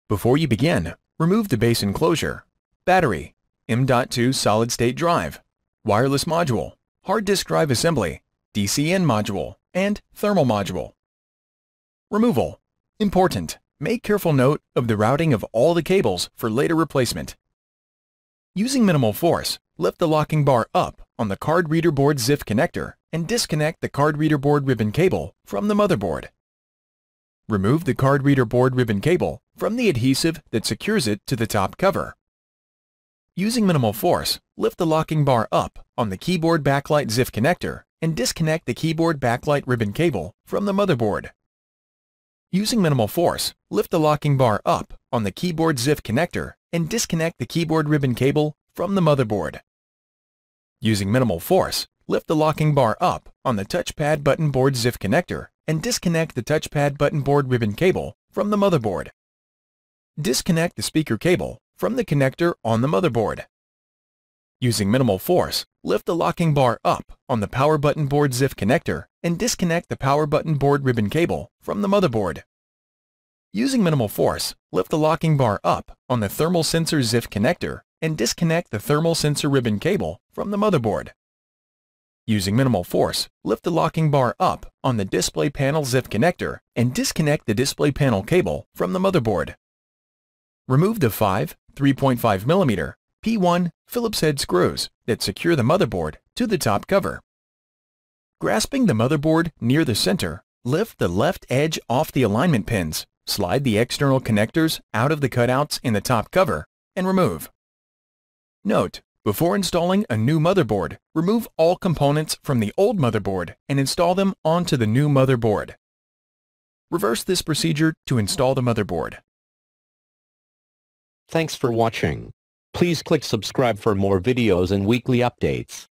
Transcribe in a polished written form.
Before you begin, remove the base enclosure, battery, M.2 solid-state drive, wireless module, hard disk drive assembly, DCN module, and thermal module. Removal. Important. Make careful note of the routing of all the cables for later replacement. Using minimal force, lift the locking bar up on the card reader board ZIF connector and disconnect the card reader board ribbon cable from the motherboard. Remove the card reader board ribbon cable from the adhesive that secures it to the top cover. Using minimal force, lift the locking bar up on the keyboard backlight ZIF connector and disconnect the keyboard backlight ribbon cable from the motherboard. Using minimal force, lift the locking bar up on the keyboard ZIF connector and disconnect the keyboard ribbon cable from the motherboard. Using minimal force, lift the locking bar up on the touchpad button board ZIF connector and disconnect the touchpad button board ribbon cable from the motherboard. Disconnect the speaker cable from the connector on the motherboard. Using minimal force, lift the locking bar up on the power button board ZIF connector and disconnect the power button board ribbon cable from the motherboard. Using minimal force, lift the locking bar up on the thermal sensor ZIF connector and disconnect the thermal sensor ribbon cable from the motherboard. Using minimal force, lift the locking bar up on the display panel ZIF connector and disconnect the display panel cable from the motherboard. Remove the 5 3.5mm P1 Phillips head screws that secure the motherboard to the top cover. Grasping the motherboard near the center, lift the left edge off the alignment pins, slide the external connectors out of the cutouts in the top cover, and remove. Note: before installing a new motherboard, remove all components from the old motherboard and install them onto the new motherboard. Reverse this procedure to install the motherboard. Thanks for watching. Please click subscribe for more videos and weekly updates.